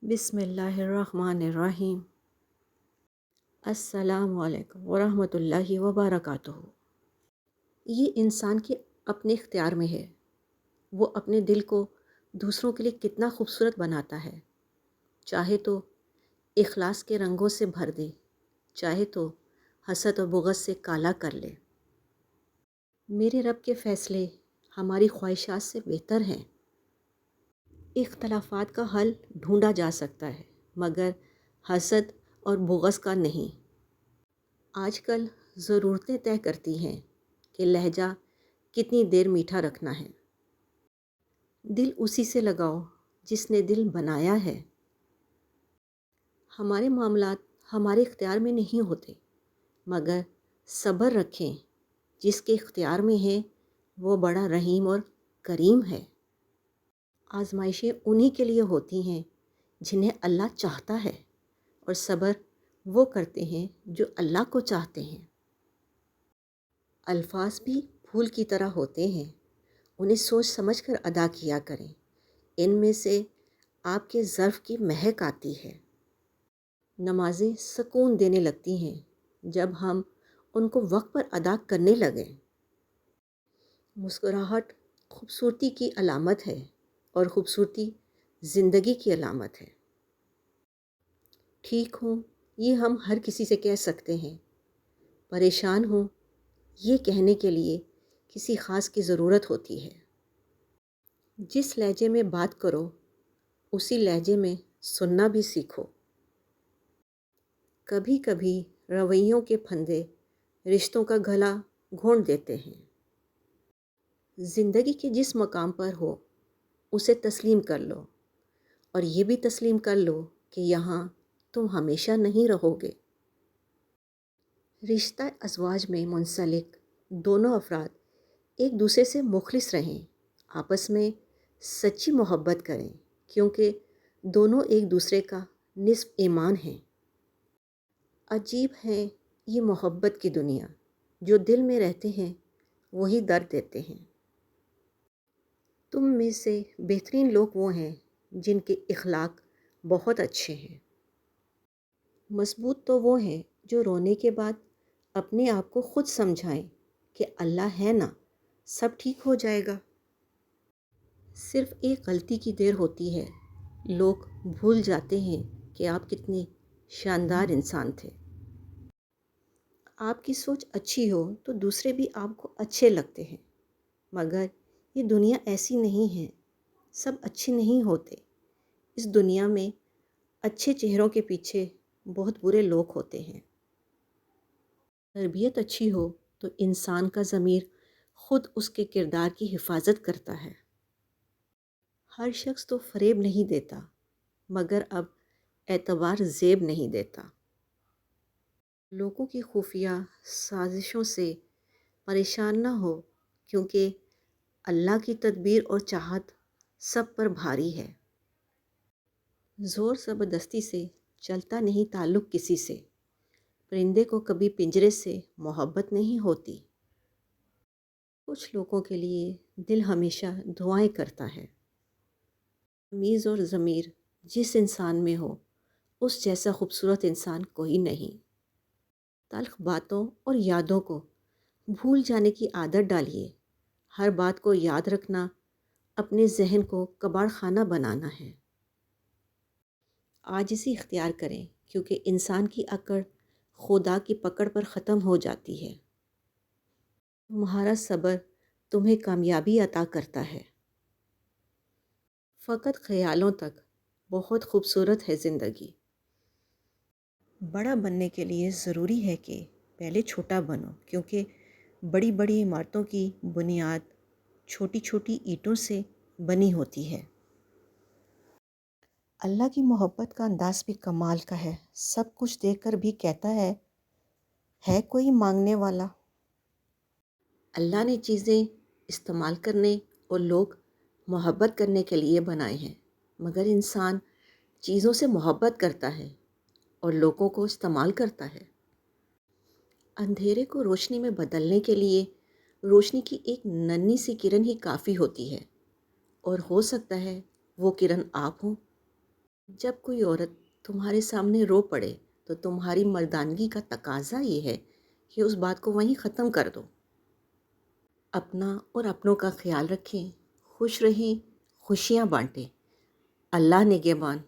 بسم اللہ الرحمن الرحیم۔ السلام علیکم ورحمۃ اللہ وبرکاتہ۔ یہ انسان کے اپنے اختیار میں ہے، وہ اپنے دل کو دوسروں کے لیے کتنا خوبصورت بناتا ہے۔ چاہے تو اخلاص کے رنگوں سے بھر دے، چاہے تو حسد اور بغض سے کالا کر لے۔ میرے رب کے فیصلے ہماری خواہشات سے بہتر ہیں۔ اختلافات کا حل ڈھونڈا جا سکتا ہے، مگر حسد اور بغض کا نہیں۔ آج کل ضرورتیں طے کرتی ہیں کہ لہجہ کتنی دیر میٹھا رکھنا ہے۔ دل اسی سے لگاؤ جس نے دل بنایا ہے۔ ہمارے معاملات ہمارے اختیار میں نہیں ہوتے، مگر صبر رکھیں، جس کے اختیار میں ہے وہ بڑا رحیم اور کریم ہے۔ آزمائشیں انہی کے لیے ہوتی ہیں جنہیں اللہ چاہتا ہے، اور صبر وہ کرتے ہیں جو اللہ کو چاہتے ہیں۔ الفاظ بھی پھول کی طرح ہوتے ہیں، انہیں سوچ سمجھ کر ادا کیا کریں۔ ان میں سے آپ کے ظرف کی مہک آتی ہے۔ نمازیں سکون دینے لگتی ہیں جب ہم ان کو وقت پر ادا کرنے لگیں۔ مسکراہٹ خوبصورتی کی علامت ہے، اور خوبصورتی زندگی کی علامت ہے۔ ٹھیک ہوں یہ ہم ہر کسی سے کہہ سکتے ہیں، پریشان ہوں یہ کہنے کے لیے کسی خاص کی ضرورت ہوتی ہے۔ جس لہجے میں بات کرو اسی لہجے میں سننا بھی سیکھو۔ کبھی کبھی رویوں کے پھندے رشتوں کا گلا گھونٹ دیتے ہیں۔ زندگی کے جس مقام پر ہو اسے تسلیم کر لو، اور یہ بھی تسلیم کر لو کہ یہاں تم ہمیشہ نہیں رہو گے۔ رشتہ ازواج میں منسلک دونوں افراد ایک دوسرے سے مخلص رہیں، آپس میں سچی محبت کریں، کیونکہ دونوں ایک دوسرے کا نصف ایمان ہیں۔ عجیب ہے یہ محبت کی دنیا، جو دل میں رہتے ہیں وہی درد دیتے ہیں۔ تم میں سے بہترین لوگ وہ ہیں جن کے اخلاق بہت اچھے ہیں۔ مضبوط تو وہ ہیں جو رونے کے بعد اپنے آپ کو خود سمجھائیں کہ اللہ ہے نا، سب ٹھیک ہو جائے گا۔ صرف ایک غلطی کی دیر ہوتی ہے، لوگ بھول جاتے ہیں کہ آپ کتنے شاندار انسان تھے۔ آپ کی سوچ اچھی ہو تو دوسرے بھی آپ کو اچھے لگتے ہیں، مگر یہ دنیا ایسی نہیں ہے، سب اچھے نہیں ہوتے۔ اس دنیا میں اچھے چہروں کے پیچھے بہت برے لوگ ہوتے ہیں۔ تربیت اچھی ہو تو انسان کا ضمیر خود اس کے کردار کی حفاظت کرتا ہے۔ ہر شخص تو فریب نہیں دیتا، مگر اب اعتبار زیب نہیں دیتا۔ لوگوں کی خفیہ سازشوں سے پریشان نہ ہو، کیونکہ اللہ کی تدبیر اور چاہت سب پر بھاری ہے۔ زور زبردستی سے چلتا نہیں تعلق کسی سے، پرندے کو کبھی پنجرے سے محبت نہیں ہوتی۔ کچھ لوگوں کے لیے دل ہمیشہ دعائیں کرتا ہے۔ تمیز اور ضمیر جس انسان میں ہو اس جیسا خوبصورت انسان کوئی نہیں۔ تلخ باتوں اور یادوں کو بھول جانے کی عادت ڈالیے۔ ہر بات کو یاد رکھنا اپنے ذہن کو کباڑ خانہ بنانا ہے۔ عاجزی اختیار کریں، کیونکہ انسان کی اکڑ خدا کی پکڑ پر ختم ہو جاتی ہے۔ تمہارا صبر تمہیں کامیابی عطا کرتا ہے۔ فقط خیالوں تک بہت خوبصورت ہے زندگی۔ بڑا بننے کے لیے ضروری ہے کہ پہلے چھوٹا بنو، کیونکہ بڑی بڑی عمارتوں کی بنیاد چھوٹی چھوٹی اینٹوں سے بنی ہوتی ہے۔ اللہ کی محبت کا انداز بھی کمال کا ہے، سب کچھ دیکھ کر بھی کہتا ہے کوئی مانگنے والا۔ اللہ نے چیزیں استعمال کرنے اور لوگ محبت کرنے کے لیے بنائے ہیں، مگر انسان چیزوں سے محبت کرتا ہے اور لوگوں کو استعمال کرتا ہے۔ اندھیرے کو روشنی میں بدلنے کے لیے روشنی کی ایک ننھی سی کرن ہی کافی ہوتی ہے، اور ہو سکتا ہے وہ کرن آپ ہوں۔ جب کوئی عورت تمہارے سامنے رو پڑے تو تمہاری مردانگی کا تقاضا یہ ہے کہ اس بات کو وہیں ختم کر دو۔ اپنا اور اپنوں کا خیال رکھیں، خوش رہیں، خوشیاں بانٹیں۔ اللہ نگہبان۔